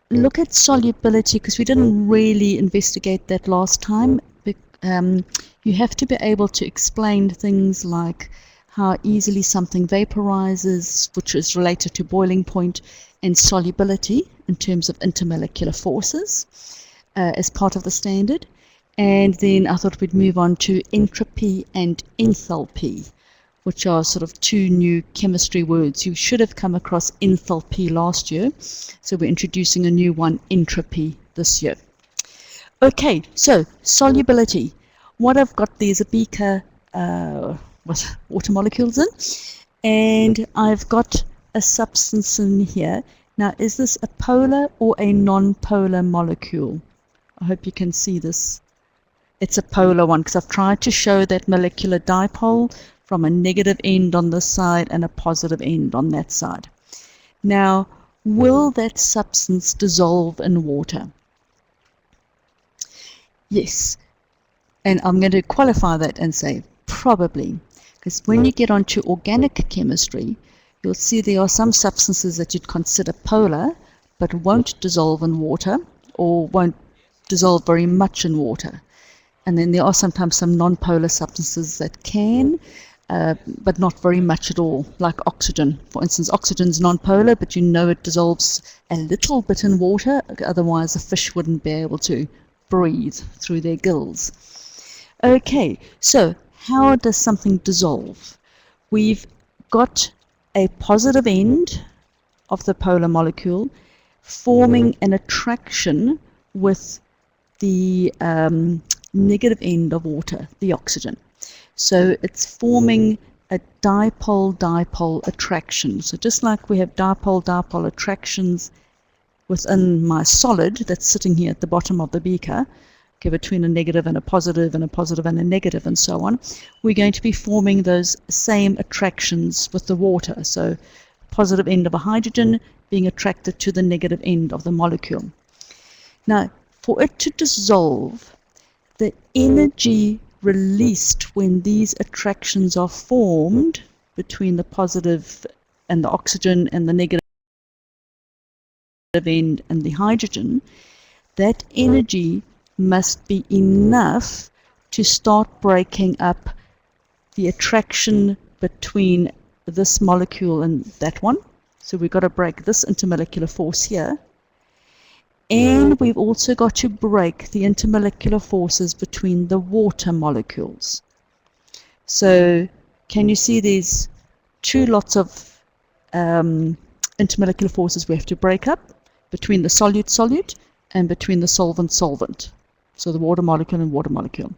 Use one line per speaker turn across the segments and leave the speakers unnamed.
look at solubility, because we didn't really investigate that last time. You have to be able to explain things like how easily something vaporizes, which is related to boiling point, and solubility in terms of intermolecular forces as part of the standard. And then I thought we'd move on to entropy and enthalpy, which are sort of two new chemistry words. You should have come across enthalpy last year, so we're introducing a new one, entropy, this year. Okay, so solubility. What I've got there is a beaker with water molecules in, and I've got a substance in here. Now, is this a polar or a non-polar molecule? I hope you can see this. It's a polar one, because I've tried to show that molecular dipole from a negative end on this side and a positive end on that side. Now, will that substance dissolve in water? Yes. And I'm going to qualify that and say probably, because when you get onto organic chemistry, you'll see there are some substances that you'd consider polar, but won't dissolve in water, or won't dissolve very much in water. And then there are sometimes some non-polar substances that can, but not very much at all, like oxygen. For instance, oxygen's non-polar, but you know it dissolves a little bit in water, otherwise a fish wouldn't be able to breathe through their gills. Okay, so how does something dissolve? We've got a positive end of the polar molecule forming an attraction with the negative end of water, the oxygen. So it's forming a dipole-dipole attraction. So just like we have dipole-dipole attractions within my solid that's sitting here at the bottom of the beaker, okay, between a negative and a positive and a positive and a negative and so on, we're going to be forming those same attractions with the water. So positive end of a hydrogen being attracted to the negative end of the molecule. Now, for it to dissolve, the energy released when these attractions are formed between the positive and the oxygen and the negative end and the hydrogen, that energy must be enough to start breaking up the attraction between this molecule and that one. So we've got to break this intermolecular force here. And we've also got to break the intermolecular forces between the water molecules. So can you see there's two lots of intermolecular forces we have to break up between the solute-solute and between the solvent-solvent. So the water molecule and water molecule.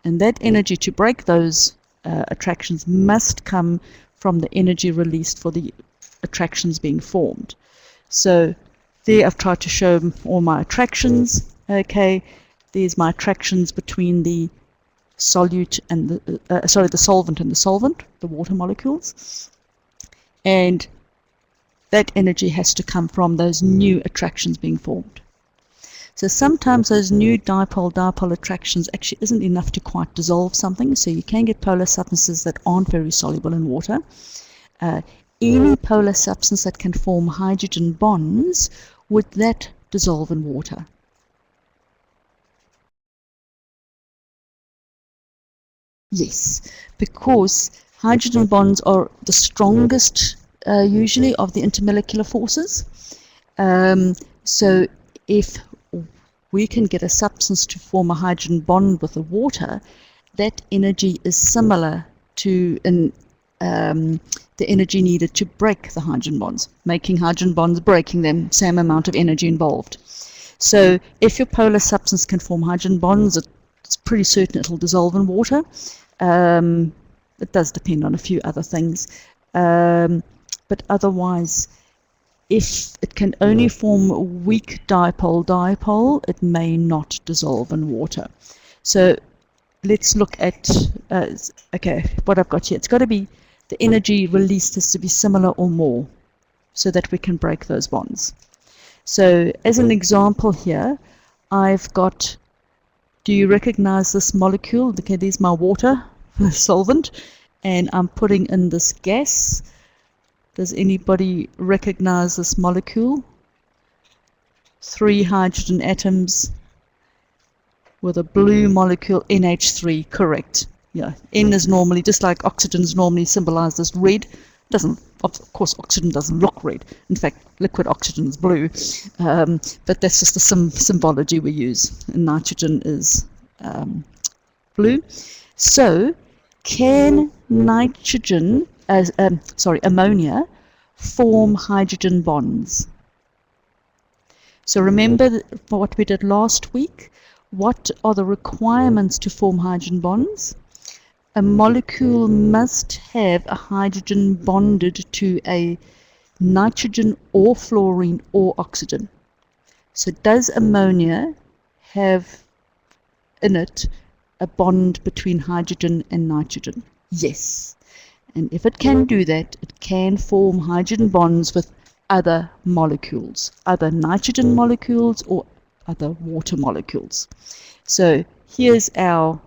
And that energy to break those attractions must come from the energy released for the attractions being formed. So there I've tried to show all my attractions. Okay, there's my attractions between the solute and the solvent and the solvent, the water molecules. And that energy has to come from those new attractions being formed. So sometimes those new dipole-dipole attractions actually isn't enough to quite dissolve something, so you can get polar substances that aren't very soluble in water. Any polar substance that can form hydrogen bonds, would that dissolve in water? Yes, because hydrogen bonds are the strongest usually of the intermolecular forces. So if we can get a substance to form a hydrogen bond with the water, that energy is similar to the energy needed to break the hydrogen bonds. Making hydrogen bonds, breaking them, same amount of energy involved. So if your polar substance can form hydrogen bonds, it's pretty certain it'll dissolve in water. It does depend on a few other things. But otherwise, if it can only form weak dipole-dipole, it may not dissolve in water. So let's look at, okay, what I've got here. It's got to be, the energy released has to be similar or more so that we can break those bonds. So as an example here, I've got, do you recognize this molecule? Okay, there's my water solvent, and I'm putting in this gas. Does anybody recognize this molecule? 3 hydrogen atoms with a blue molecule, NH3, correct. Yeah, N is normally, just like oxygen is normally symbolized as red. Doesn't, of course, oxygen doesn't look red. In fact, liquid oxygen is blue. But that's just the symbology we use. And nitrogen is blue. So, can ammonia form hydrogen bonds? So remember what we did last week? What are the requirements to form hydrogen bonds? A molecule must have a hydrogen bonded to a nitrogen or fluorine or oxygen. So does ammonia have in it a bond between hydrogen and nitrogen? Yes. And if it can do that, it can form hydrogen bonds with other molecules, other nitrogen molecules or other water molecules. So here's our,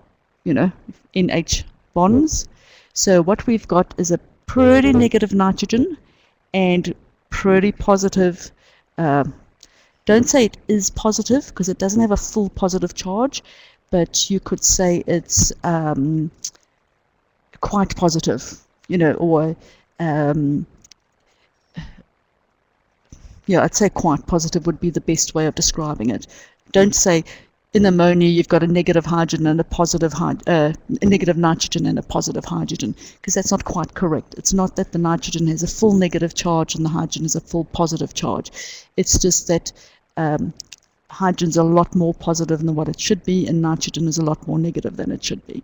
NH bonds. So what we've got is a pretty negative nitrogen and pretty positive, don't say it is positive because it doesn't have a full positive charge, but you could say it's quite positive, or I'd say quite positive would be the best way of describing it. Don't say in ammonia you've got a negative hydrogen and a negative nitrogen and a positive hydrogen, because that's not quite correct. It's not that the nitrogen has a full negative charge and the hydrogen has a full positive charge. It's just that hydrogen's a lot more positive than what it should be, and nitrogen is a lot more negative than it should be.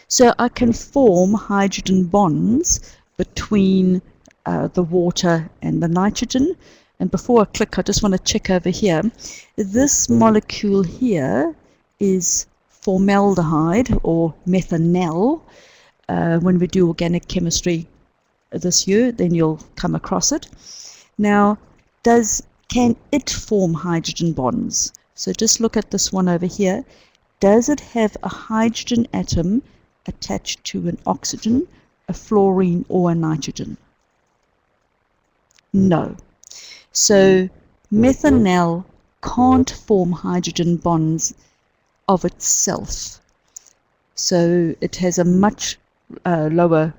So I can form hydrogen bonds between the water and the nitrogen. And before I click, I just want to check over here. This molecule here is formaldehyde or methanol. When we do organic chemistry this year, then you'll come across it. Now, can it form hydrogen bonds? So just look at this one over here. Does it have a hydrogen atom attached to an oxygen, a fluorine, or a nitrogen? No. So methanol can't form hydrogen bonds of itself. So it has a much lower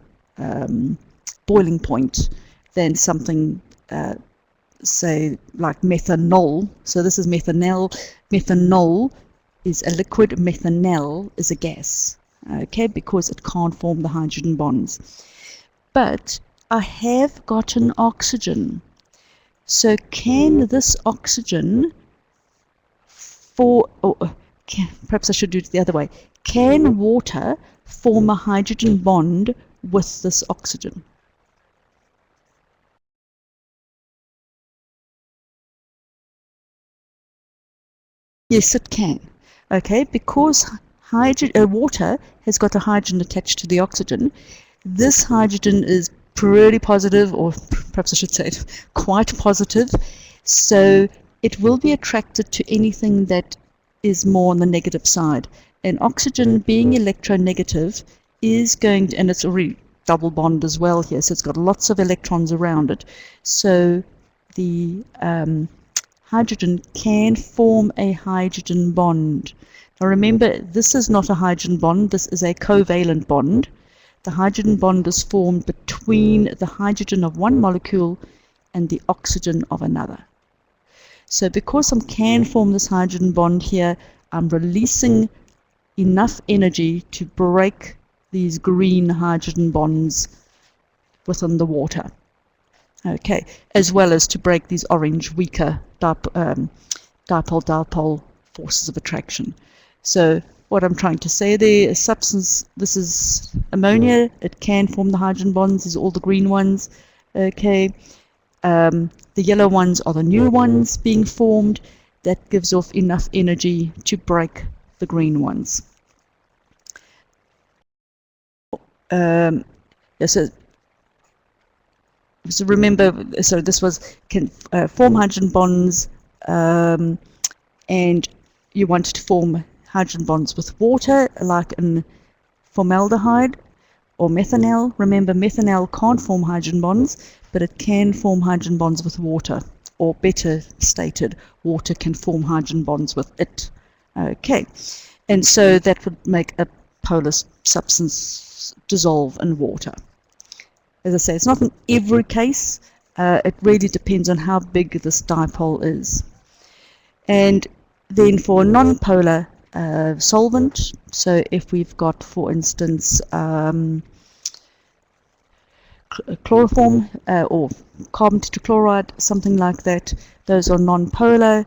boiling point than something, say, like methanol. So this is methanol. Methanol is a liquid, methanol is a gas, okay, because it can't form the hydrogen bonds. But I have got an oxygen. So can this oxygen perhaps I should do it the other way. Can water form a hydrogen bond with this oxygen? Yes, it can. Okay, because water has got a hydrogen attached to the oxygen. This hydrogen is pretty positive, or perhaps I should say it, quite positive. So it will be attracted to anything that is more on the negative side. And oxygen, being electronegative, is going to, and it's already double bond as well here, so it's got lots of electrons around it. So the hydrogen can form a hydrogen bond. Now remember, this is not a hydrogen bond, this is a covalent bond. The hydrogen bond is formed between the hydrogen of one molecule and the oxygen of another. So because I can form this hydrogen bond here, I'm releasing enough energy to break these green hydrogen bonds within the water. Okay, as well as to break these orange, weaker dipole-dipole forces of attraction. So what I'm trying to say there is substance, this is ammonia, it can form the hydrogen bonds, these are all the green ones, okay. The yellow ones are the new ones being formed, that gives off enough energy to break the green ones. So remember, so this was can form hydrogen bonds, and you wanted to form hydrogen bonds with water, like in formaldehyde or methanol. Remember, methanol can't form hydrogen bonds, but it can form hydrogen bonds with water. or better stated, water can form hydrogen bonds with it. Okay, and so that would make a polar substance dissolve in water. As I say, it's not in every case. It really depends on how big this dipole is. And then for a non-polar solvent, so if we've got, for instance, chloroform or carbon tetrachloride, something like that, those are non-polar,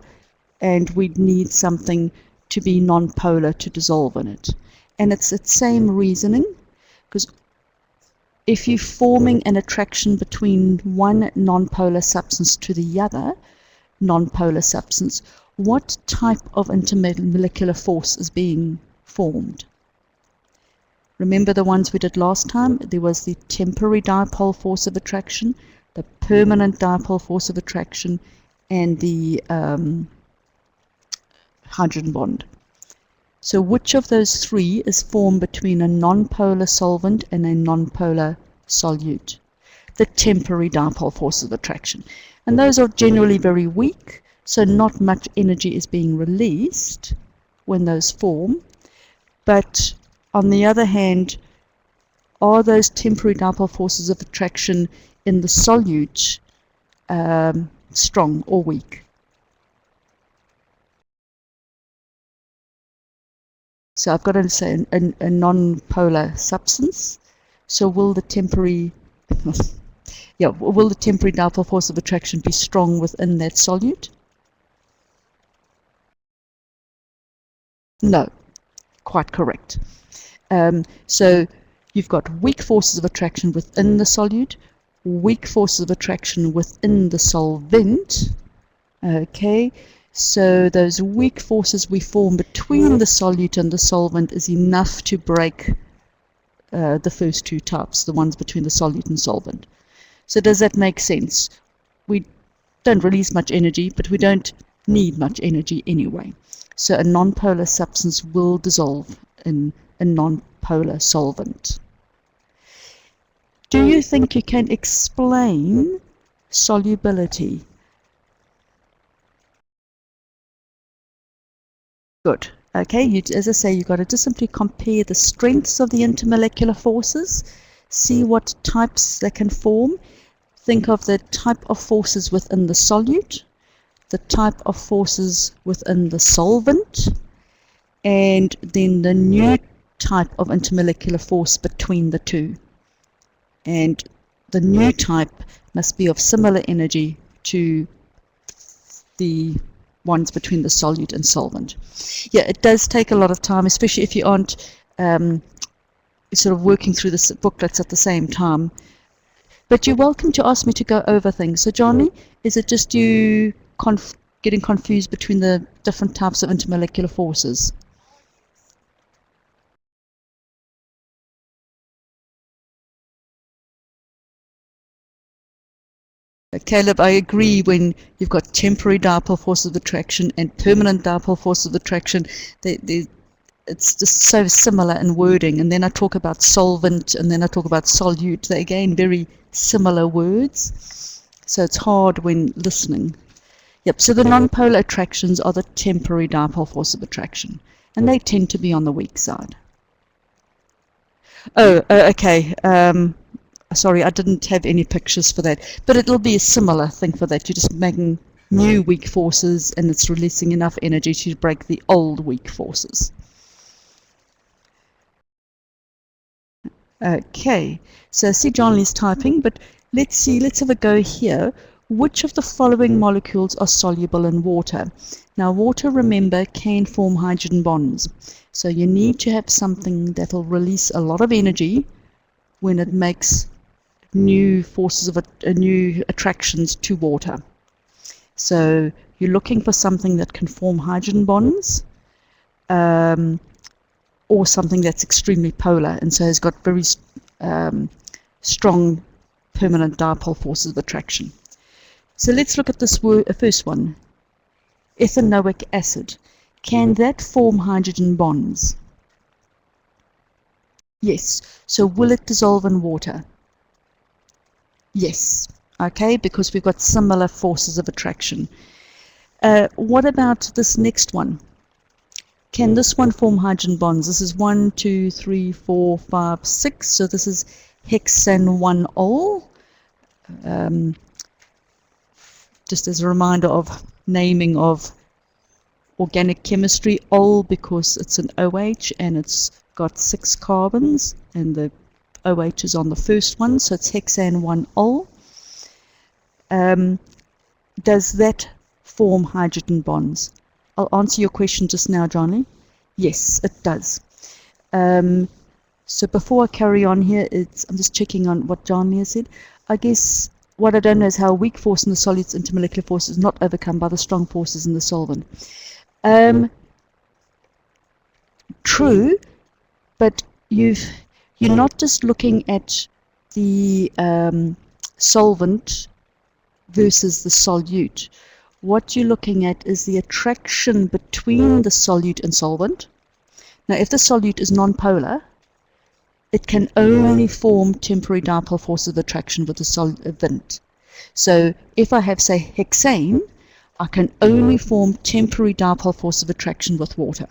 and we'd need something to be non-polar to dissolve in it. And it's the same reasoning, because if you're forming an attraction between one non-polar substance to the other non-polar substance, what type of intermolecular force is being formed? Remember the ones we did last time? There was the temporary dipole force of attraction, the permanent dipole force of attraction, and the hydrogen bond. So which of those three is formed between a non-polar solvent and a non-polar solute? The temporary dipole force of attraction. And those are generally very weak, so not much energy is being released when those form. But on the other hand, are those temporary dipole forces of attraction in the solute strong or weak? So I've got to say a non-polar substance. So will the temporary will the temporary dipole force of attraction be strong within that solute? No, quite correct. So you've got weak forces of attraction within the solute, weak forces of attraction within the solvent. Okay, so those weak forces we form between the solute and the solvent is enough to break the first two types, the ones between the solute and solvent. So does that make sense? We don't release much energy, but we don't need much energy anyway. So a non-polar substance will dissolve in a non-polar solvent. Do you think you can explain solubility? Good. Okay, as I say, you've got to just simply compare the strengths of the intermolecular forces, see what types they can form. Think of the type of forces within the solute, the type of forces within the solvent, and then the new type of intermolecular force between the two. And the new type must be of similar energy to the ones between the solute and solvent. Yeah, it does take a lot of time, especially if you aren't sort of working through the booklets at the same time. But you're welcome to ask me to go over things. So, Johnny, is it just you getting confused between the different types of intermolecular forces? Caleb, I agree when you've got temporary dipole force of attraction and permanent dipole force of attraction, it's just so similar in wording. And then I talk about solvent and then I talk about solute. They're again very similar words. So it's hard when listening. Yep, so the non-polar attractions are the temporary dipole force of attraction. And they tend to be on the weak side. Oh, okay. Sorry, I didn't have any pictures for that. But it'll be a similar thing for that. You're just making new weak forces and it's releasing enough energy to break the old weak forces. Okay, so see John Lee's typing, but let's have a go here. Which of the following molecules are soluble in water? Now water, remember, can form hydrogen bonds. So you need to have something that will release a lot of energy when it makes new forces of new attractions to water. So you're looking for something that can form hydrogen bonds, or something that's extremely polar and so has got very strong permanent dipole forces of attraction. So let's look at this first one, ethanoic acid. Can that form hydrogen bonds? Yes. So will it dissolve in water? Yes. okay, because we've got similar forces of attraction. What about this next one? Can this one form hydrogen bonds? This is 1, 2, 3, 4, 5, 6. So this is hexane 1-ol. Just as a reminder of naming of organic chemistry, ol because it's an OH and it's got 6 carbons, and the OH is on the first one, so it's hexane 1-ol. Does that form hydrogen bonds? I'll answer your question just now, Johnny. Yes, it does. So before I carry on here, I'm just checking on what Johnny has said. I guess what I don't know is how a weak force in the solid's intermolecular force is not overcome by the strong forces in the solvent. True, but you're not just looking at the solvent versus the solute. What you're looking at is the attraction between the solute and solvent. Now, if the solute is nonpolar, it can only form temporary dipole forces of attraction with the solvent. So if I have, say, hexane, I can only form temporary dipole force of attraction with water.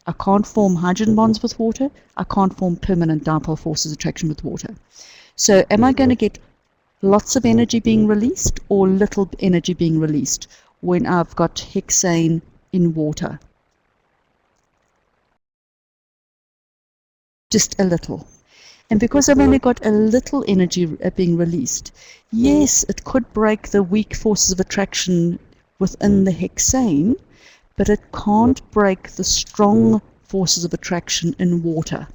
I can't form hydrogen bonds with water. I can't form permanent dipole forces of attraction with water. So am I going to get lots of energy being released or little energy being released when I've got hexane in water? Just a little. And because I've only got a little energy being released, yes, it could break the weak forces of attraction within the hexane, but it can't break the strong forces of attraction in water.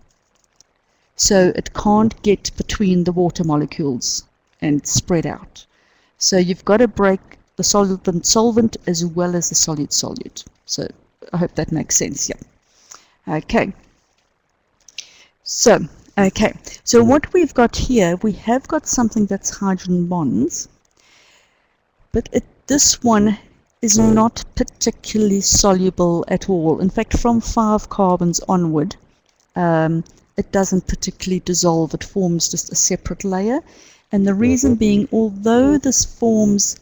So it can't get between the water molecules and spread out. So you've got to break the solvent as well as the solute. So I hope that makes sense, yeah. Okay. So what we've got here, we have got something that's hydrogen bonds, but this one is not particularly soluble at all. In fact, from 5 carbons onward, it doesn't particularly dissolve. It forms just a separate layer. And the reason being, although this forms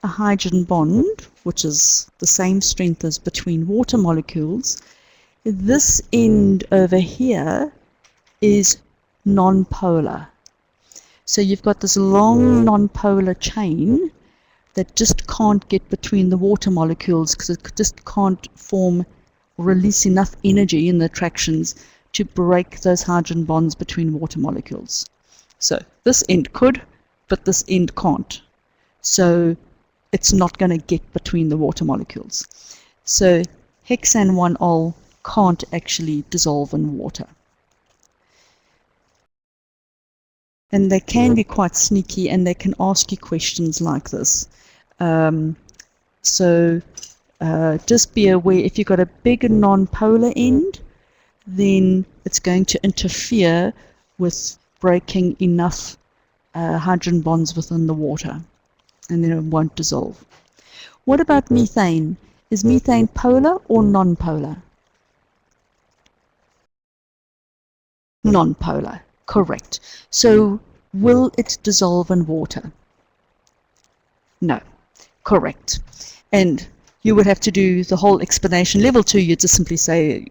a hydrogen bond, which is the same strength as between water molecules, this end over here is non-polar. So you've got this long non-polar chain that just can't get between the water molecules because it just can't form or release enough energy in the attractions to break those hydrogen bonds between water molecules. So this end could, but this end can't. So it's not going to get between the water molecules. So hexane 1-ol can't actually dissolve in water. And they can be quite sneaky, and they can ask you questions like this. Just be aware, if you've got a big non-polar end, then it's going to interfere with breaking enough hydrogen bonds within the water, and then it won't dissolve. What about methane? Is methane polar or non-polar? Non-polar, correct. So will it dissolve in water? No, correct. And you would have to do the whole explanation. Level 2, you just simply say,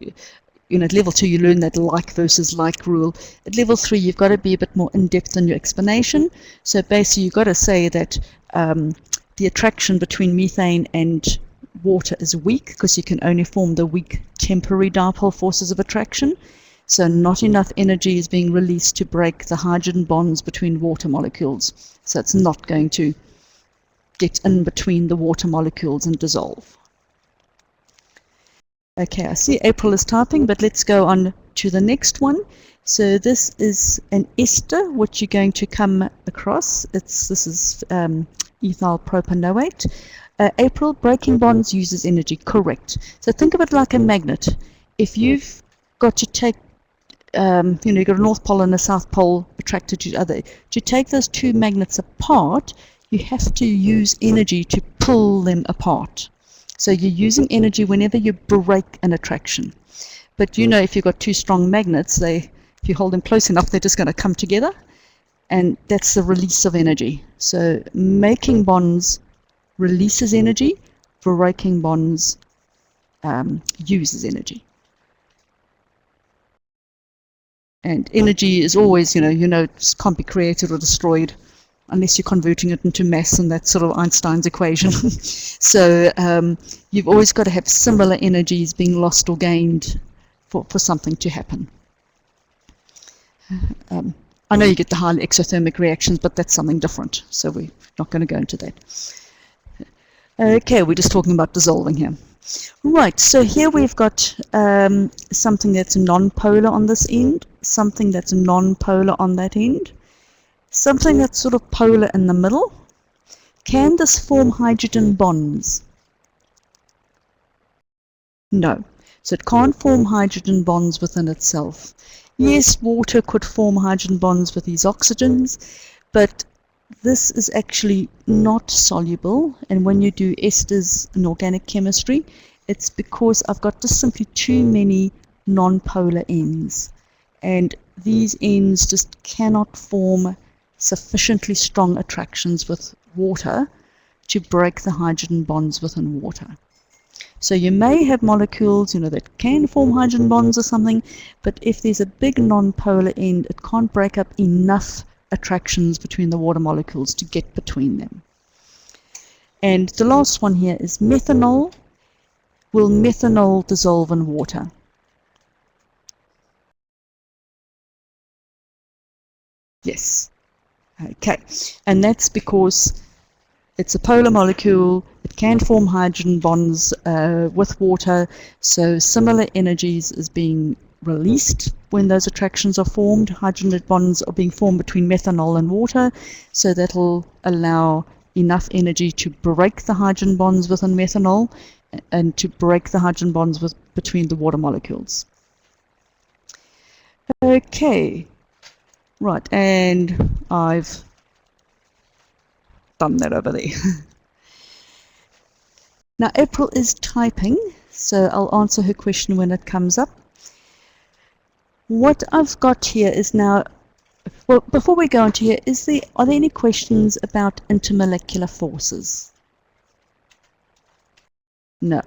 at level 2 you learn that like versus like rule. At level 3 you've got to be a bit more in-depth in your explanation. So basically you've got to say that the attraction between methane and water is weak because you can only form the weak temporary dipole forces of attraction. So not enough energy is being released to break the hydrogen bonds between water molecules. So it's not going to get in between the water molecules and dissolve. Okay, I see April is typing, but let's go on to the next one. So this is an ester, which you're going to come across. This is ethyl propanoate. April, breaking bonds uses energy. Correct. So think of it like a magnet. If you've got to take, you've got a north pole and a south pole attracted to each other. To take those two magnets apart, you have to use energy to pull them apart. So you're using energy whenever you break an attraction. But if you've got two strong magnets, if you hold them close enough, they're just going to come together. and that's the release of energy. So making bonds releases energy, breaking bonds uses energy. And energy is always, it can't be created or destroyed unless you're converting it into mass, and that's sort of Einstein's equation. So you've always got to have similar energies being lost or gained for something to happen. I know you get the highly exothermic reactions, but that's something different, so we're not going to go into that. Okay, we're just talking about dissolving here. Right, so here we've got something that's non-polar on this end, something that's non-polar on that end, something that's sort of polar in the middle. Can this form hydrogen bonds? No. So it can't form hydrogen bonds within itself. Yes, water could form hydrogen bonds with these oxygens, but this is actually not soluble. And when you do esters in organic chemistry, it's because I've got just simply too many non-polar ends. And these ends just cannot form sufficiently strong attractions with water to break the hydrogen bonds within water. So you may have molecules, that can form hydrogen bonds or something, but if there's a big non-polar end, it can't break up enough attractions between the water molecules to get between them. And the last one here is methanol. Will methanol dissolve in water? Yes. Okay. And that's because it's a polar molecule. It can form hydrogen bonds with water, so similar energies is being released when those attractions are formed. Hydrogen bonds are being formed between methanol and water, so that'll allow enough energy to break the hydrogen bonds within methanol and to break the hydrogen bonds between the water molecules. Okay, right, and I've done that over there. Now April is typing, so I'll answer her question when it comes up. What I've got here is now, well, before we go into here, are there any questions about intermolecular forces? No.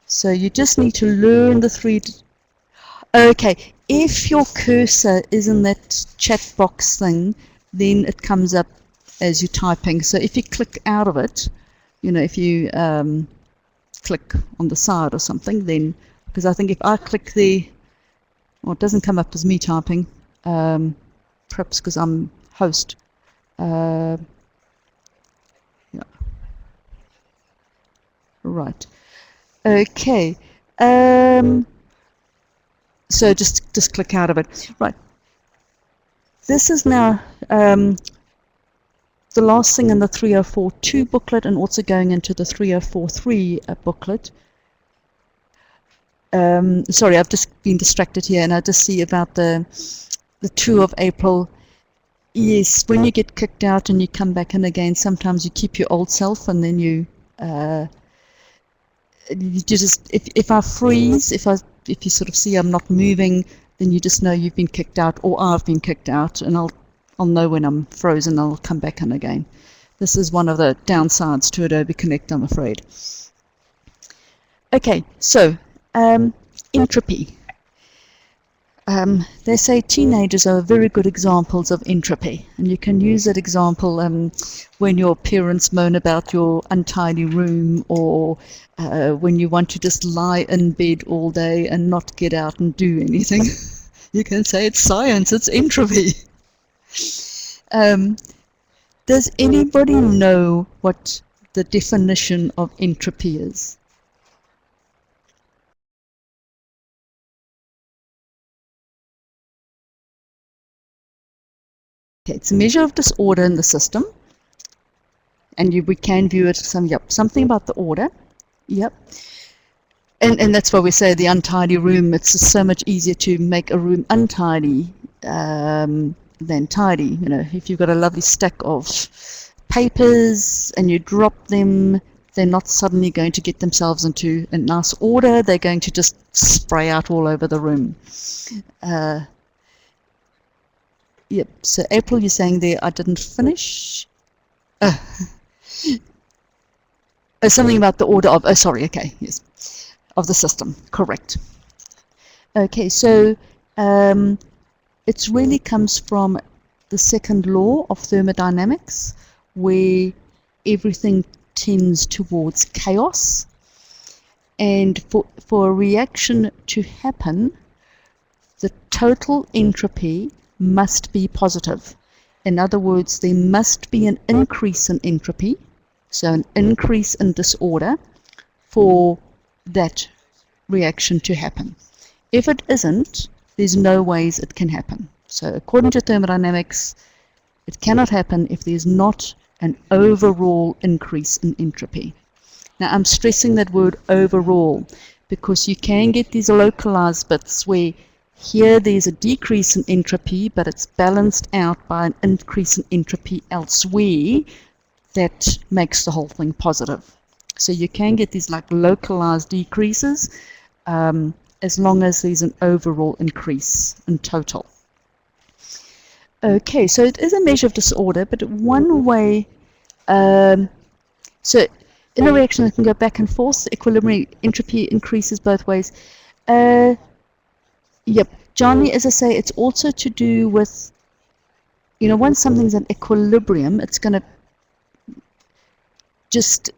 So you just need to learn the three. Okay, if your cursor is in that chat box thing, then it comes up as you're typing. So if you click out of it, if you click on the side or something, then, because I think if I click there, well, it doesn't come up as me typing, perhaps because I'm host. Yeah. Right. Okay. So just click out of it. Right. This is now the last thing in the 304.2 booklet, and also going into the 304.3 booklet. Sorry, I've just been distracted here, and I just see about the 2 of April. Yes, when you get kicked out and you come back in again, sometimes you keep your old self, and then you just, if I freeze, if you sort of see I'm not moving, then you just know you've been kicked out, or I've been kicked out, and I'll know when I'm frozen. I'll come back in again. This is one of the downsides to Adobe Connect, I'm afraid. Okay, so entropy. They say teenagers are very good examples of entropy, and you can use that example when your parents moan about your untidy room, or when you want to just lie in bed all day and not get out and do anything. You can say it's science, it's entropy. Does anybody know what the definition of entropy is? Okay, it's a measure of disorder in the system, and we can view it as something about the order. Yep. And that's why we say the untidy room. It's just so much easier to make a room untidy than tidy. If you've got a lovely stack of papers and you drop them, they're not suddenly going to get themselves into a nice order. They're going to just spray out all over the room. Yep. So April, you're saying there I didn't finish. Something about the order of. Oh, sorry. Okay. Yes. Of the system. Correct. Okay. So it really comes from the second law of thermodynamics, where everything tends towards chaos. And for a reaction to happen, the total entropy must be positive. In other words, there must be an increase in entropy, so an increase in disorder, for that reaction to happen. If it isn't, there's no ways it can happen. So according to thermodynamics, it cannot happen if there's not an overall increase in entropy. Now I'm stressing that word overall because you can get these localized bits where here there's a decrease in entropy, but it's balanced out by an increase in entropy elsewhere that makes the whole thing positive. So you can get these like localized decreases as long as there's an overall increase in total. Okay, so it is a measure of disorder, but one way, so in a reaction that can go back and forth, the equilibrium entropy increases both ways. Yep, Johnny, as I say, it's also to do with, once something's in equilibrium, it's going to just,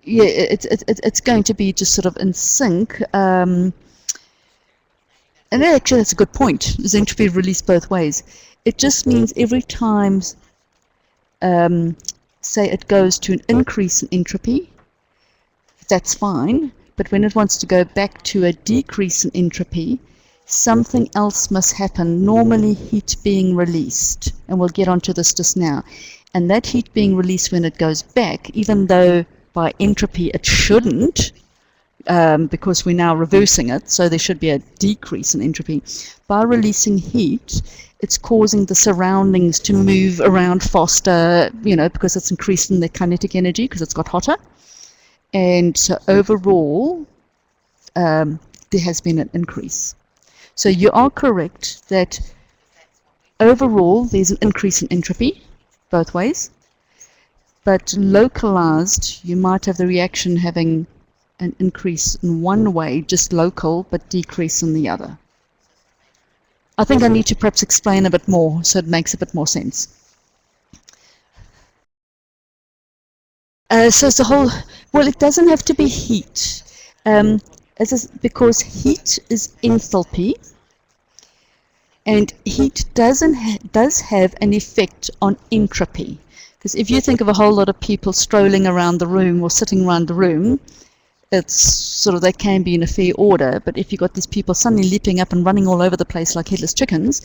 it's going to be just sort of in sync. And actually, that's a good point. Is entropy released both ways? It just means every time, say, it goes to an increase in entropy, that's fine. But when it wants to go back to a decrease in entropy, something else must happen, normally heat being released. And we'll get onto this just now. And that heat being released when it goes back, even though by entropy it shouldn't, because we're now reversing it, so there should be a decrease in entropy. By releasing heat, it's causing the surroundings to move around faster, because it's increasing the kinetic energy because it's got hotter. And so overall, there has been an increase. So you are correct that overall there's an increase in entropy, both ways. But localized, you might have the reaction having an increase in one way, just local, but decrease in the other. I think I need to perhaps explain a bit more so it makes a bit more sense. So it's the whole, well, it doesn't have to be heat, because heat is enthalpy, and heat does have an effect on entropy. Because if you think of a whole lot of people strolling around the room or sitting around the room, it's sort of, they can be in a fair order, but if you've got these people suddenly leaping up and running all over the place like headless chickens,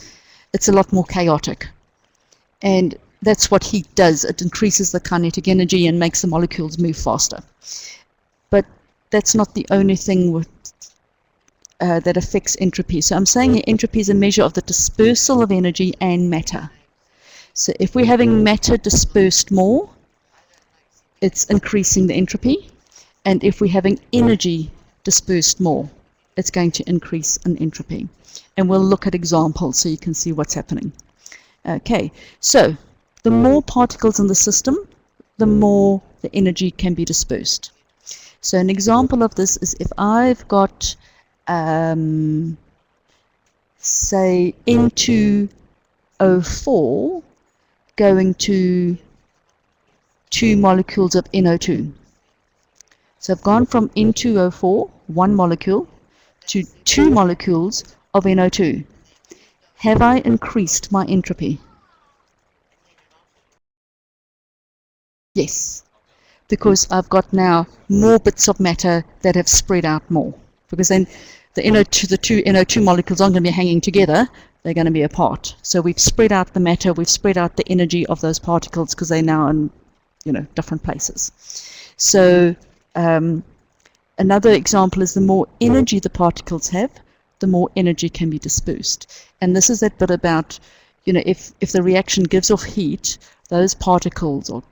it's a lot more chaotic. And that's what heat does. It increases the kinetic energy and makes the molecules move faster. But that's not the only thing that affects entropy. So I'm saying entropy is a measure of the dispersal of energy and matter. So if we're having matter dispersed more, it's increasing the entropy. And if we're having energy dispersed more, it's going to increase in entropy. And we'll look at examples so you can see what's happening. Okay, so the more particles in the system, the more the energy can be dispersed. So an example of this is if I've got, say, N2O4 going to 2 molecules of NO2. So I've gone from N2O4, 1 molecule, to 2 molecules of NO2. Have I increased my entropy? Yes, because I've got now more bits of matter that have spread out more. Because then the two NO2 molecules aren't going to be hanging together, they're going to be apart. So we've spread out the matter, we've spread out the energy of those particles because they're now in different places. So another example is the more energy the particles have, the more energy can be dispersed. And this is that bit about, if the reaction gives off heat, those particles are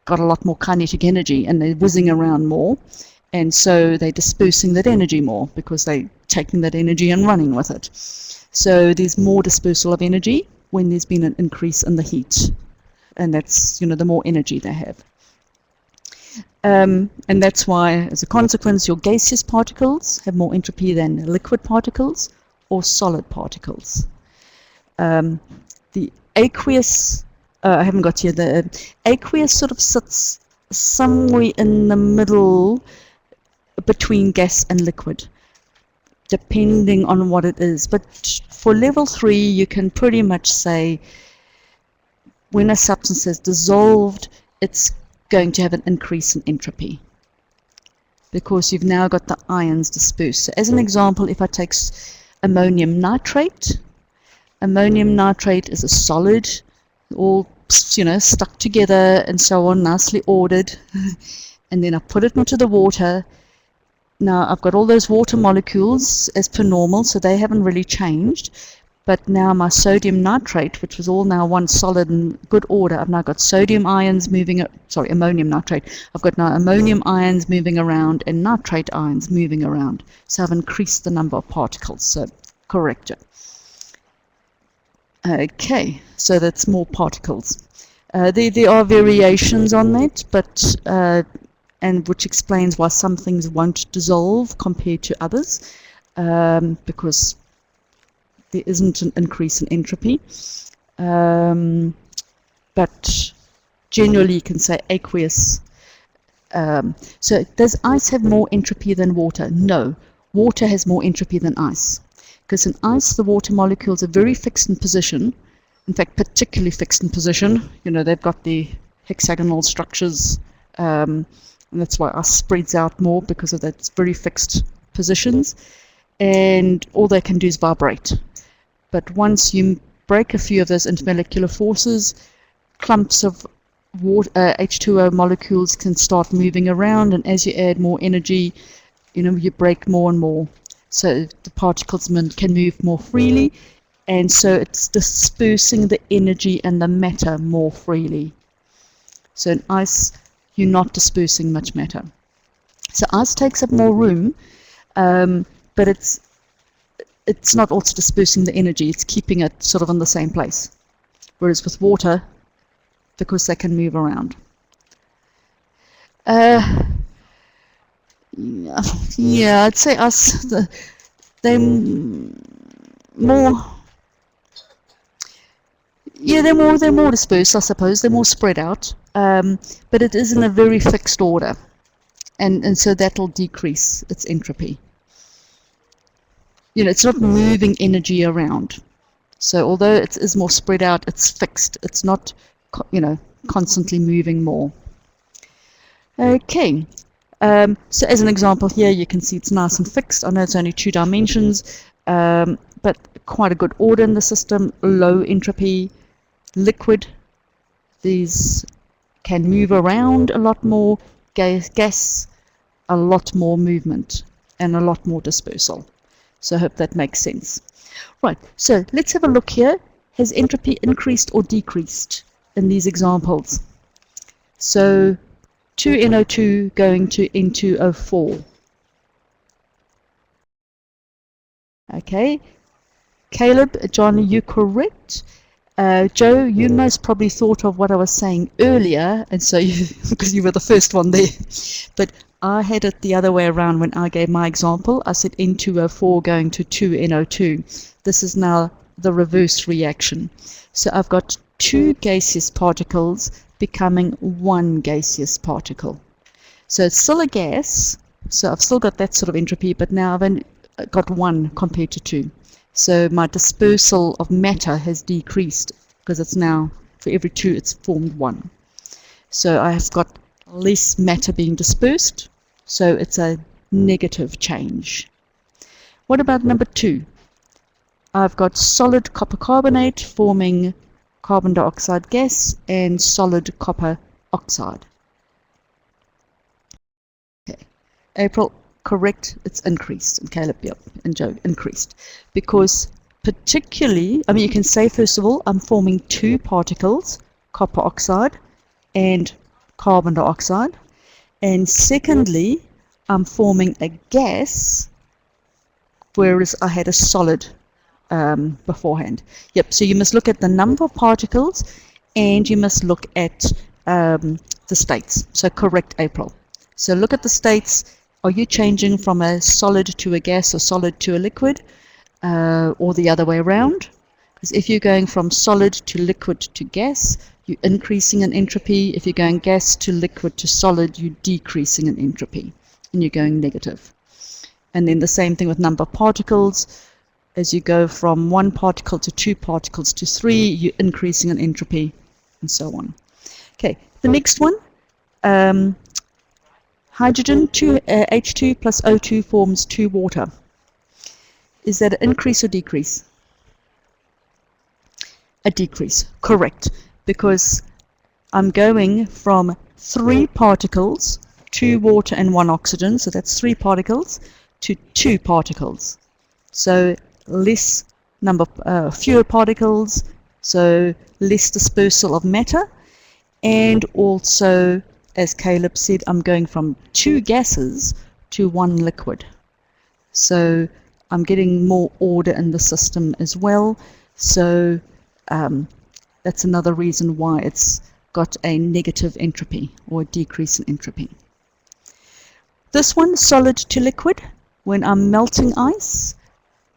got a lot more kinetic energy and they're whizzing around more, and so they're dispersing that energy more because they're taking that energy and running with it. So there's more dispersal of energy, when there's been an increase in the heat. And that's, the more energy they have. And that's why, as a consequence, your gaseous particles have more entropy than liquid particles or solid particles. The aqueous, I haven't got here, the aqueous sort of sits somewhere in the middle between gas and liquid, depending on what it is. But for level 3, you can pretty much say when a substance is dissolved, it's going to have an increase in entropy because you've now got the ions dispersed. So as an example, if I take ammonium nitrate is a solid, all stuck together and so on, nicely ordered, and then I put it into the water. Now I've got all those water molecules as per normal, so they haven't really changed. But now my sodium nitrate, which was all now one solid in good order, I've now got sodium ions moving, ammonium nitrate. I've got now ammonium ions moving around and nitrate ions moving around. So I've increased the number of particles, so correct it. Okay, so that's more particles. There are variations on that, but and which explains why some things won't dissolve compared to others, because there isn't an increase in entropy. But generally you can say aqueous. So does ice have more entropy than water? No. Water has more entropy than ice. Because in ice, the water molecules are very fixed in position. In fact, particularly fixed in position. They've got the hexagonal structures. And that's why ice spreads out more because of that very fixed positions. And all they can do is vibrate. But once you break a few of those intermolecular forces, clumps of water, H2O molecules can start moving around, and as you add more energy, you break more and more. So the particles can move more freely, and so it's dispersing the energy and the matter more freely. So in ice, you're not dispersing much matter. So ice takes up more room, but it's not also dispersing the energy, it's keeping it sort of in the same place. Whereas with water, because they can move around. Yeah, I'd say us, they're more, yeah, they're more dispersed, I suppose, they're more spread out, but it is in a very fixed order, and so that'll decrease its entropy. It's not moving energy around. So although it is more spread out, it's fixed. It's not, constantly moving more. Okay. So as an example here, you can see it's nice and fixed. I know it's only 2 dimensions, but quite a good order in the system. Low entropy, liquid. These can move around a lot more. Gas, a lot more movement and a lot more dispersal. So I hope that makes sense. Right, so let's have a look here. Has entropy increased or decreased in these examples? So 2NO2 going to N2O4. Okay, Caleb, John, you correct. Joe, you most probably thought of what I was saying earlier, and so because you were the first one there. But I had it the other way around when I gave my example. I said N2O4 going to 2NO2. This is now the reverse reaction. So I've got 2 gaseous particles becoming 1 gaseous particle. So it's still a gas, so I've still got that sort of entropy, but now I've only got 1 compared to 2. So my dispersal of matter has decreased because it's now, for every 2, it's formed 1. So I've got less matter being dispersed, so it's a negative change. What about number 2? I've got solid copper carbonate forming carbon dioxide gas and solid copper oxide. Okay. April, correct, it's increased. And Caleb, yep, and Joe, increased. Because particularly, you can say first of all, I'm forming 2 particles, copper oxide and carbon dioxide. And secondly, I'm forming a gas, whereas I had a solid beforehand. Yep, so you must look at the number of particles and you must look at the states. So correct April. So look at the states. Are you changing from a solid to a gas or solid to a liquid, or the other way around? Because if you're going from solid to liquid to gas, you're increasing in entropy. If you're going gas to liquid to solid, you're decreasing in entropy and you're going negative. And then the same thing with number of particles. As you go from 1 particle to 2 particles to 3, you're increasing in entropy, and so on. Okay, the next one, hydrogen, H2 plus O2 forms 2 water. Is that an increase or decrease? A decrease, correct, because I'm going from 3 particles, 2 water and 1 oxygen, so that's 3 particles, to 2 particles. So less number, fewer particles, so less dispersal of matter, and also, as Caleb said, I'm going from 2 gases to 1 liquid. So I'm getting more order in the system as well. So that's another reason why it's got a negative entropy or a decrease in entropy. This one, solid to liquid, when I'm melting ice,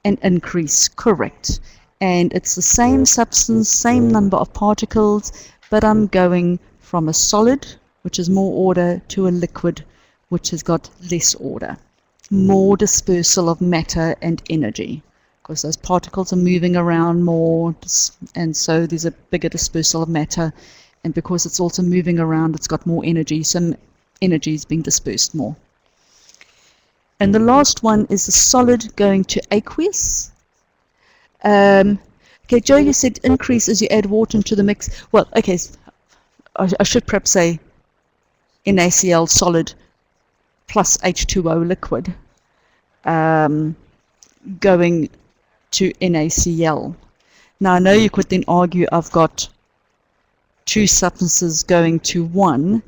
an increase, correct. And it's the same substance, same number of particles, but I'm going from a solid, which is more order, to a liquid, which has got less order. More dispersal of matter and energy, because those particles are moving around more, and so there's a bigger dispersal of matter, and because it's also moving around, it's got more energy, so energy is being dispersed more. And the last one is the solid going to aqueous. Okay, Joe, you said increase as you add water into the mix. Well, okay, I should perhaps say NaCl solid plus H2O liquid going to NaCl. Now, I know you could then argue I've got 2 substances going to 1,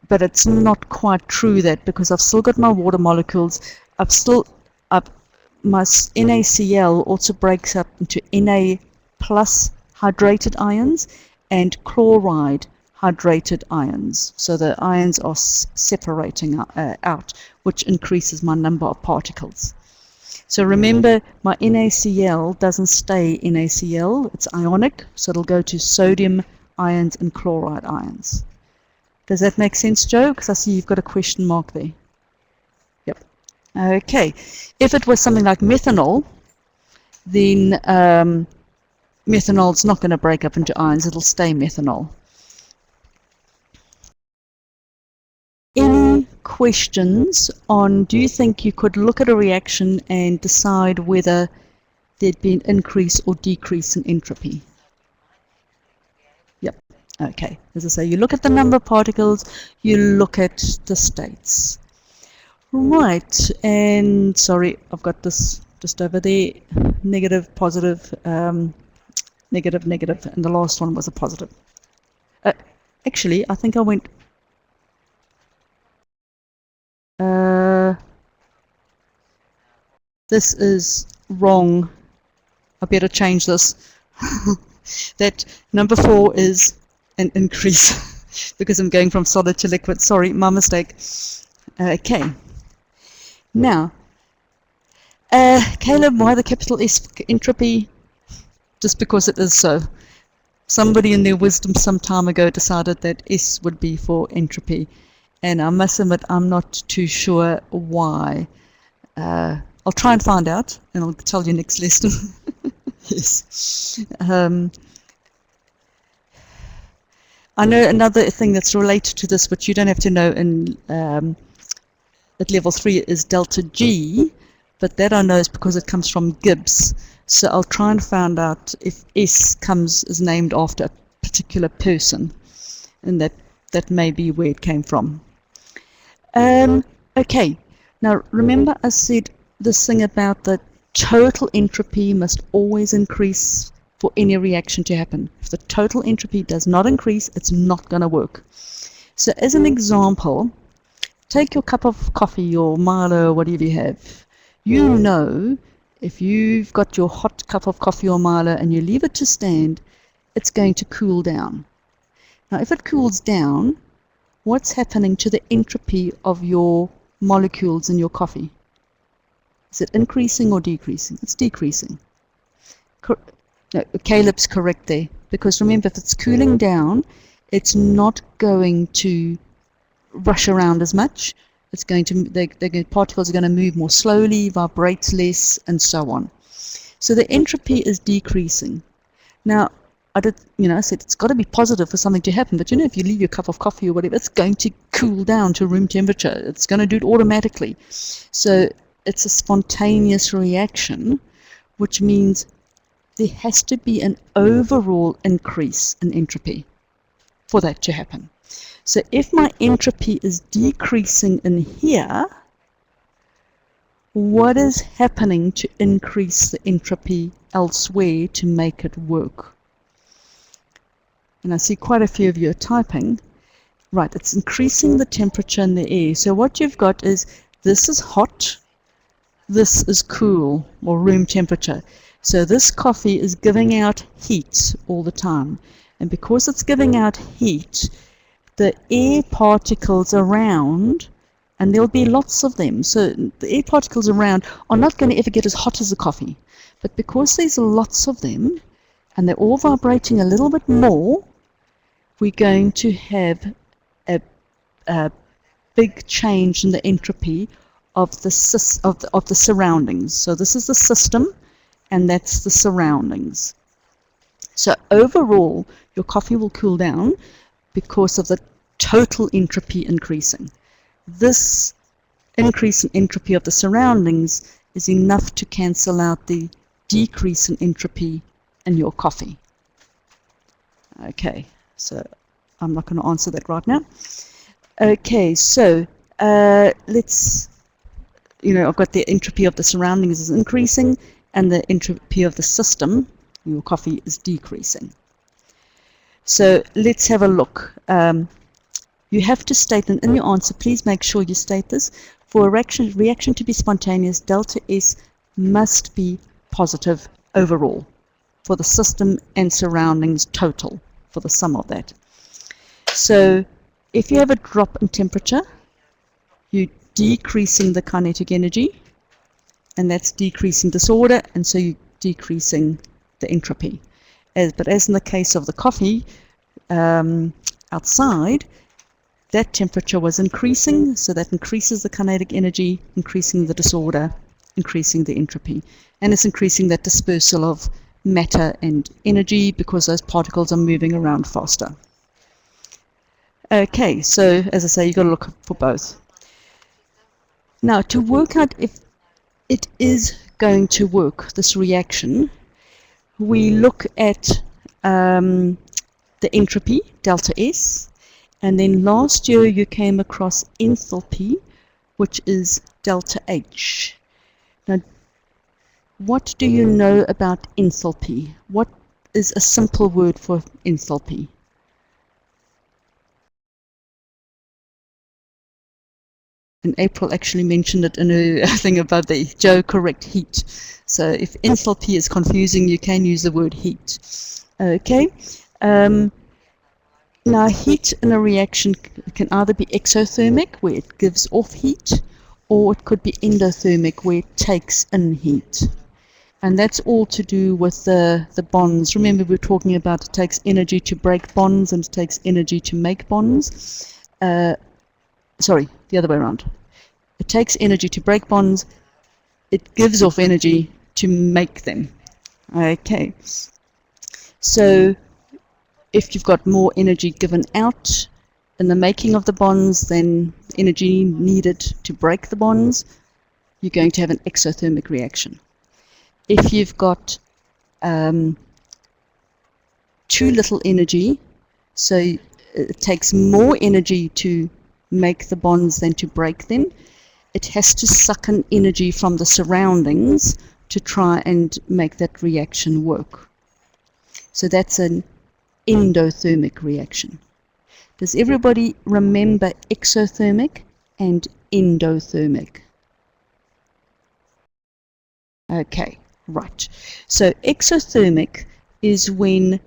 but it's not quite true that, because I've still got my water molecules. My NaCl also breaks up into Na plus hydrated ions and chloride hydrated ions. So the ions are separating out, which increases my number of particles. So remember, my NaCl doesn't stay NaCl, it's ionic, so it'll go to sodium ions and chloride ions. Does that make sense, Joe? Because I see you've got a question mark there. Yep. Okay. If it was something like methanol, then methanol's not going to break up into ions. It'll stay methanol. Any questions on, do you think you could look at a reaction and decide whether there'd be an increase or decrease in entropy? Yep. Okay, as I say, you look at the number of particles, you look at the states. Right, and sorry, I've got this just over there, negative, positive, negative, negative, and the last one was a positive. Actually, I think I went... this is wrong. I better change this. That number 4 is an increase because I'm going from solid to liquid. Sorry, my mistake. Okay. Now, Caleb, why the capital S for entropy? Just because it is so. Somebody in their wisdom some time ago decided that S would be for entropy, and I must admit I'm not too sure why. I'll try and find out, and I'll tell you next lesson. Yes. I know another thing that's related to this, which you don't have to know in at level 3, is delta G, but that I know is because it comes from Gibbs. So I'll try and find out if S is named after a particular person, and that may be where it came from. Okay, now remember I said this thing about the total entropy must always increase for any reaction to happen. If the total entropy does not increase, it's not going to work. So as an example, take your cup of coffee or Milo or whatever you have. You know If you've got your hot cup of coffee or Milo and you leave it to stand, it's going to cool down. Now, if it cools down, what's happening to the entropy of your molecules in your coffee? Is it increasing or decreasing? It's decreasing. No, Caleb's correct there. Because remember, if it's cooling down, it's not going to rush around as much. It's going to, particles are going to move more slowly, vibrate less, and so on. So the entropy is decreasing. Now, I said it's got to be positive for something to happen, but if you leave your cup of coffee or whatever, it's going to cool down to room temperature. It's going to do it automatically. So it's a spontaneous reaction, which means there has to be an overall increase in entropy for that to happen. So if my entropy is decreasing in here, what is happening to increase the entropy elsewhere to make it work? And I see quite a few of you are typing. Right, it's increasing the temperature in the air. So what you've got is, this is hot, this is cool, or room temperature. So this coffee is giving out heat all the time. And because it's giving out heat, the air particles around, and there'll be lots of them, so the air particles around are not going to ever get as hot as the coffee. But because there's lots of them, and they're all vibrating a little bit more, we're going to have a big change in the entropy of the surroundings. So this is the system, and that's the surroundings. So overall, your coffee will cool down because of the total entropy increasing. This increase in entropy of the surroundings is enough to cancel out the decrease in entropy in your coffee. Okay, so I'm not going to answer that right now. Okay, so let's, I've got the entropy of the surroundings is increasing, and the entropy of the system, your coffee, is decreasing. So let's have a look. You have to state, and in your answer, please make sure you state this. For a reaction to be spontaneous, delta S must be positive overall for the system and surroundings total, for the sum of that. So if you have a drop in temperature, you're decreasing the kinetic energy, and that's decreasing disorder, and so you're decreasing the entropy. But as in the case of the coffee outside, that temperature was increasing, so that increases the kinetic energy, increasing the disorder, increasing the entropy. And it's increasing that dispersal of matter and energy because those particles are moving around faster. Okay, so as I say, you've got to look for both. Now, to work out if it is going to work, this reaction, we look at the entropy, delta S, and then last year you came across enthalpy, which is delta H. Now, what do you know about enthalpy? What is a simple word for enthalpy? And April actually mentioned it in her thing above there. Joe, correct, heat. So if enthalpy is confusing, you can use the word heat. Okay. Now, heat in a reaction can either be exothermic, where it gives off heat, or it could be endothermic, where it takes in heat. And that's all to do with the bonds. Remember, we were talking about it takes energy to break bonds and it takes energy to make bonds. Sorry, the other way around. It takes energy to break bonds. It gives off energy to make them. Okay. So if you've got more energy given out in the making of the bonds than energy needed to break the bonds, you're going to have an exothermic reaction. If you've got too little energy, so it takes more energy to make the bonds than to break them, it has to suck in energy from the surroundings to try and make that reaction work. So that's an endothermic reaction. Does everybody remember exothermic and endothermic? Okay, right. So exothermic is when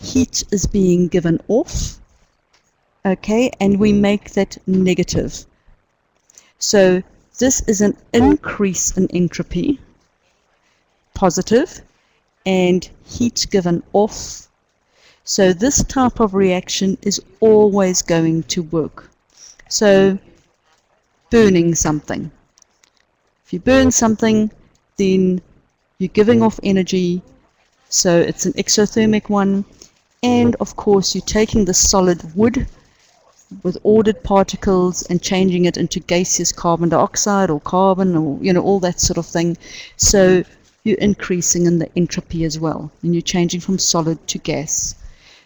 heat is being given off, okay, and we make that negative. So this is an increase in entropy, positive, and heat given off. So this type of reaction is always going to work. So burning something. If you burn something, then you're giving off energy, so it's an exothermic one. And of course, you're taking the solid wood with ordered particles and changing it into gaseous carbon dioxide or carbon, or all that sort of thing. So you're increasing in the entropy as well, and you're changing from solid to gas.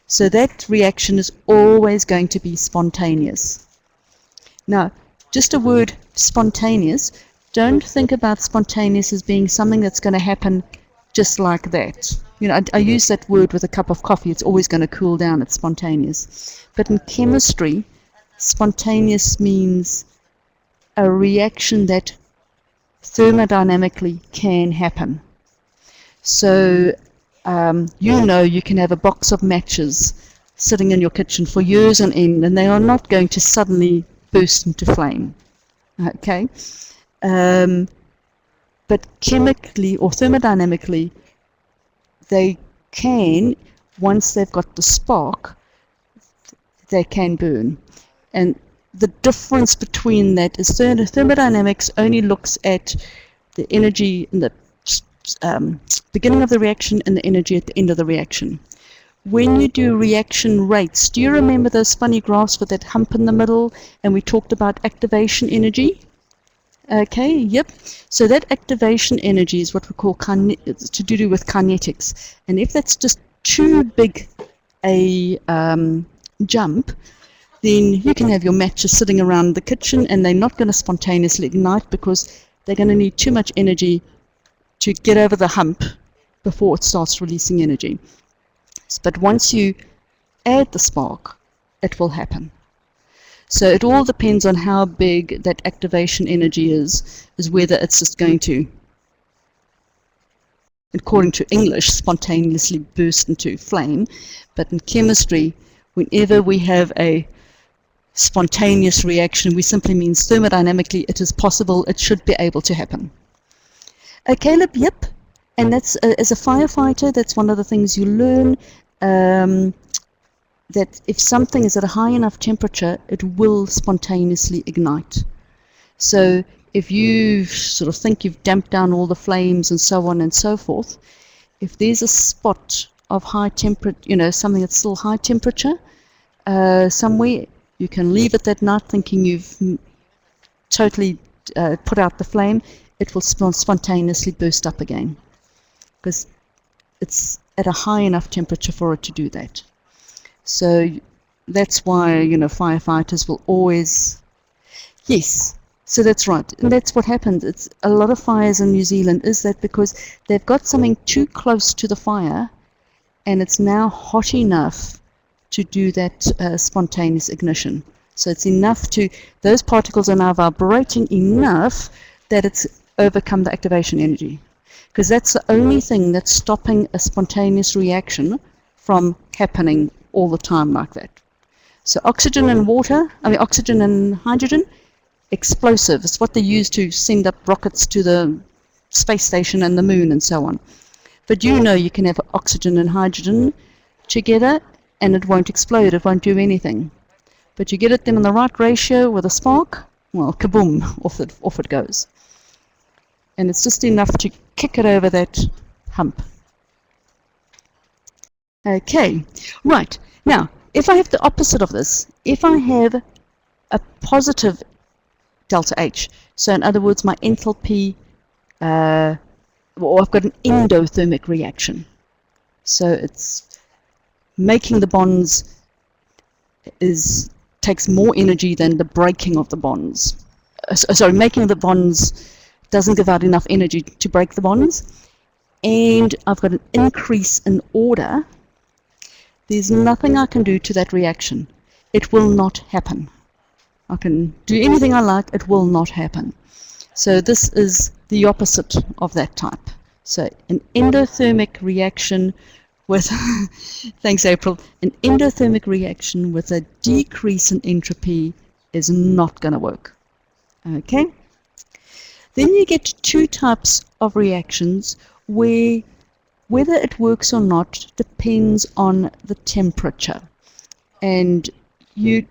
So that reaction is always going to be spontaneous. Now, just a word, spontaneous. Don't think about spontaneous as being something that's going to happen just like that. I use that word with a cup of coffee. It's always going to cool down. It's spontaneous. But in chemistry, spontaneous means a reaction that thermodynamically can happen. So, you can have a box of matches sitting in your kitchen for years on end, and they are not going to suddenly burst into flame. Okay? But chemically or thermodynamically, they can, once they've got the spark, they can burn. And the difference between that is thermodynamics only looks at the energy in the beginning of the reaction and the energy at the end of the reaction. When you do reaction rates, do you remember those funny graphs with that hump in the middle, and we talked about activation energy? Okay, yep. So that activation energy is what we call to do with kinetics. And if that's just too big a jump, then you can have your matches sitting around the kitchen and they're not going to spontaneously ignite because they're going to need too much energy to get over the hump before it starts releasing energy. But once you add the spark, it will happen. So it all depends on how big that activation energy is whether it's just going to, according to English, spontaneously burst into flame. But in chemistry, whenever we have a spontaneous reaction, we simply means thermodynamically it is possible, it should be able to happen. Caleb, yep. And that's, as a firefighter, that's one of the things you learn, that if something is at a high enough temperature, it will spontaneously ignite. So if you sort of think you've damped down all the flames and so on and so forth, if there's a spot of high temperature, something that's still high temperature, somewhere, you can leave it that night thinking you've totally put out the flame, it will spontaneously burst up again. Because it's at a high enough temperature for it to do that. So that's why, firefighters will always, yes, so that's right. And that's what happens. It's a lot of fires in New Zealand is that because they've got something too close to the fire and it's now hot enough to do that spontaneous ignition. So it's enough those particles are now vibrating enough that it's overcome the activation energy. Because that's the only thing that's stopping a spontaneous reaction from happening all the time like that. So oxygen and hydrogen, explosive. It's what they use to send up rockets to the space station and the moon and so on. But you can have oxygen and hydrogen together and it won't explode, it won't do anything. But you get them in the right ratio with a spark, well, kaboom, off it goes. And it's just enough to kick it over that hump. Okay, right. Now, if I have the opposite of this, if I have a positive delta H, so in other words, my enthalpy, or I've got an endothermic reaction. So it's making the bonds takes more energy than the breaking of the bonds. Making the bonds doesn't give out enough energy to break the bonds, and I've got an increase in order. There's nothing I can do to that reaction. It will not happen. I can do anything I like, it will not happen. So this is the opposite of that type. So an endothermic reaction with, thanks April, an endothermic reaction with a decrease in entropy is not going to work. Okay? Then you get two types of reactions where whether it works or not depends on the temperature. And you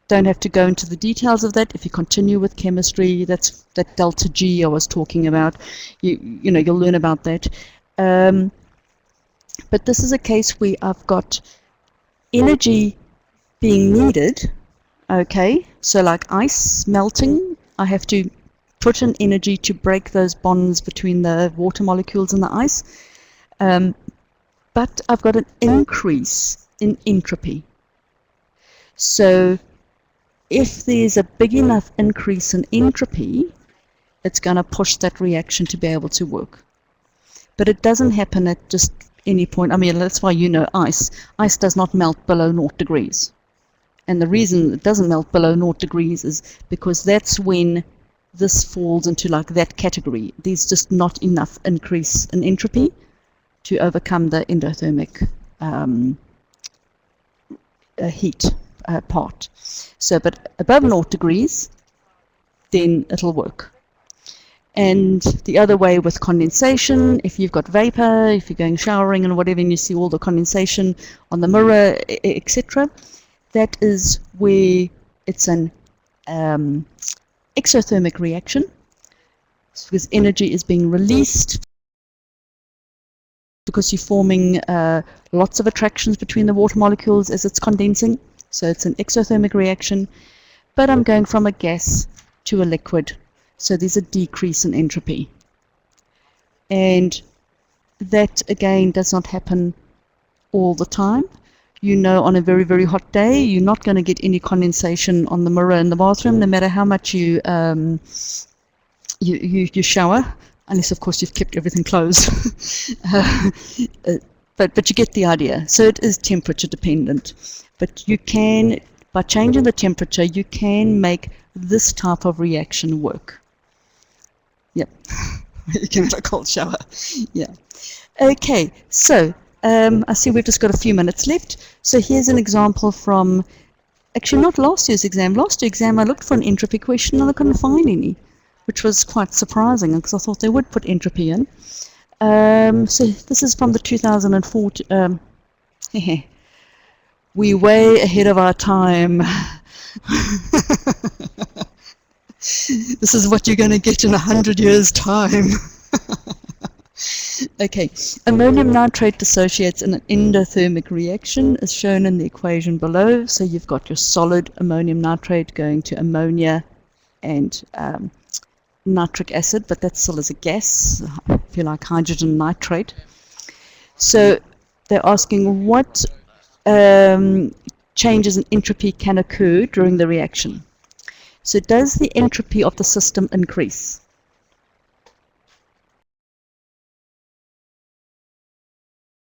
don't have to go into the details of that. If you continue with chemistry, that's that delta G I was talking about. You'll learn about that. But this is a case where I've got energy being needed. Okay, so like ice melting, I have to put in energy to break those bonds between the water molecules and the ice. But I've got an increase in entropy. So if there's a big enough increase in entropy, it's going to push that reaction to be able to work. But it doesn't happen at just any point. I mean, that's why ice. Ice does not melt below 0 degrees. And the reason it doesn't melt below 0 degrees is because that's when this falls into like that category. There's just not enough increase in entropy to overcome the endothermic heat part. So, but above 0 degrees, then it'll work. And the other way with condensation, if you've got vapor, if you're going showering and whatever, and you see all the condensation on the mirror, etc., that is where it's an exothermic reaction, because energy is being released because you're forming lots of attractions between the water molecules as it's condensing. So it's an exothermic reaction, but I'm going from a gas to a liquid. So there's a decrease in entropy. And that, again, does not happen all the time. On a very, very hot day, you're not going to get any condensation on the mirror in the bathroom, no matter how much you shower, unless, of course, you've kept everything closed. But you get the idea. So it is temperature dependent. But you can, by changing the temperature, you can make this type of reaction work. Yep. You can have a cold shower. Yeah. Okay, so I see we've just got a few minutes left. So here's an example from, actually not last year's exam. Last year's exam I looked for an entropy question and I couldn't find any, which was quite surprising because I thought they would put entropy in. So this is from the 2004. We're way ahead of our time. This is what you're going to get in 100 years' time. Okay, ammonium nitrate dissociates in an endothermic reaction as shown in the equation below. So you've got your solid ammonium nitrate going to ammonia and nitric acid, but that still is a gas, if you like, hydrogen nitrate. So they're asking what changes in entropy can occur during the reaction. So does the entropy of the system increase?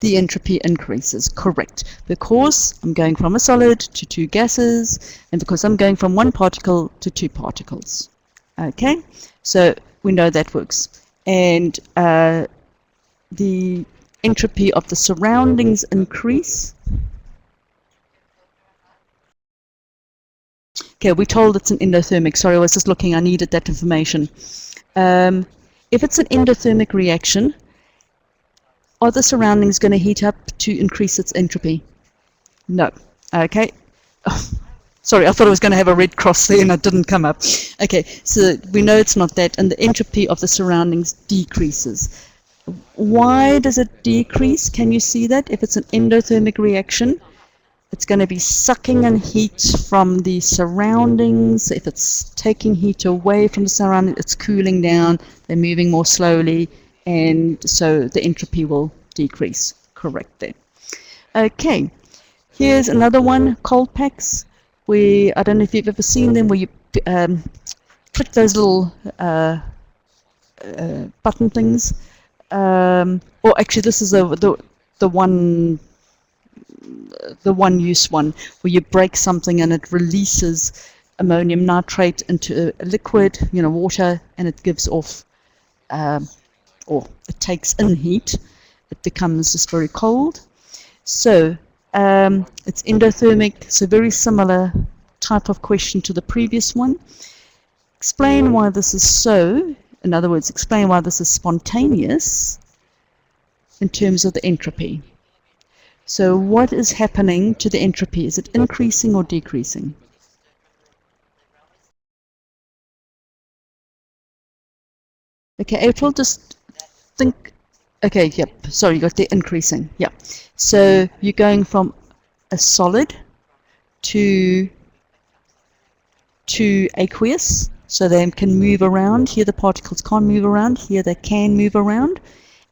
The entropy increases, correct, because I'm going from a solid to two gases, and because I'm going from one particle to two particles. Okay, so we know that works. And the entropy of the surroundings increase. Okay, we're told it's an endothermic. Sorry, I was just looking. I needed that information. If it's an endothermic reaction, are the surroundings going to heat up to increase its entropy? No. Okay. Oh, sorry, I thought I was going to have a red cross there and it didn't come up. Okay, so we know it's not that, and the entropy of the surroundings decreases. Why does it decrease? Can you see that? If it's an endothermic reaction, it's going to be sucking in heat from the surroundings. If it's taking heat away from the surroundings, it's cooling down, they're moving more slowly, and so the entropy will decrease. Correct there. Okay, here's another one, cold packs, where, I don't know if you've ever seen them, where you click those little button things. Or actually, this is the one use one, where you break something and it releases ammonium nitrate into a liquid, water, and it gives off or it takes in heat, it becomes just very cold. So it's endothermic, so very similar type of question to the previous one. Explain why this is so. In other words, explain why this is spontaneous in terms of the entropy. So what is happening to the entropy? Is it increasing or decreasing? Okay, April, just think. Okay, yep. Sorry, you got the increasing. Yeah. So you're going from a solid to aqueous, so they can move around. Here the particles can't move around. Here they can move around.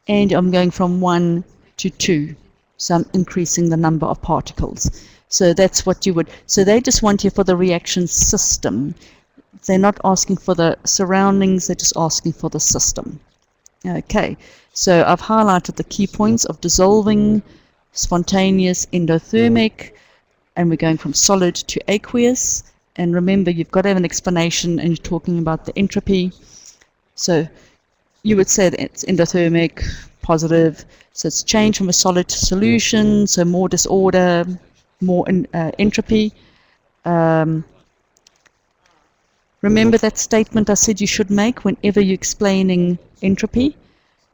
And I'm going from 1 to 2. So I'm increasing the number of particles. So that's what you would. So they just want you for the reaction system. They're not asking for the surroundings, they're just asking for the system. Okay, so I've highlighted the key points of dissolving, spontaneous, endothermic, and we're going from solid to aqueous. And remember, you've got to have an explanation, and you're talking about the entropy. So you would say that it's endothermic, positive, so it's changed from a solid to solution, so more disorder, more entropy. Remember that statement I said you should make whenever you're explaining entropy?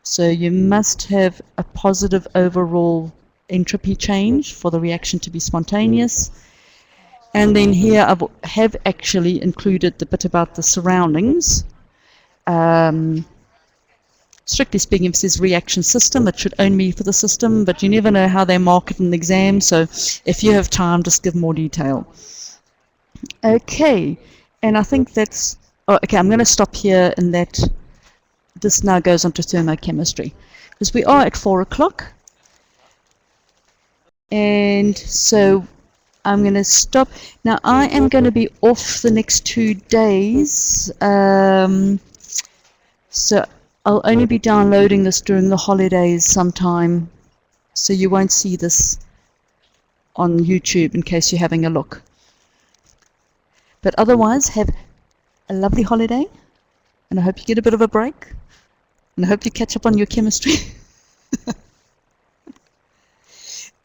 So you must have a positive overall entropy change for the reaction to be spontaneous. And then here I have actually included the bit about the surroundings. Strictly speaking, if it says reaction system, it should only be for the system, but you never know how they mark it in the exam, so if you have time, just give more detail. Okay, and I think that's... Oh, okay, I'm going to stop here, and that this now goes on to thermochemistry, because we are at 4 o'clock. And so I'm going to stop. Now, I am going to be off the next 2 days. So I'll only be downloading this during the holidays sometime. So you won't see this on YouTube in case you're having a look. But otherwise, have a lovely holiday. And I hope you get a bit of a break. And I hope you catch up on your chemistry.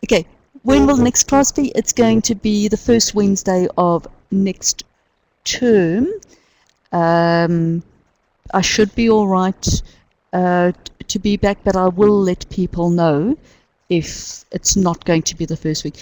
Okay, when will the next class be? It's going to be the first Wednesday of next term. I should be all right to be back, but I will let people know if it's not going to be the first week.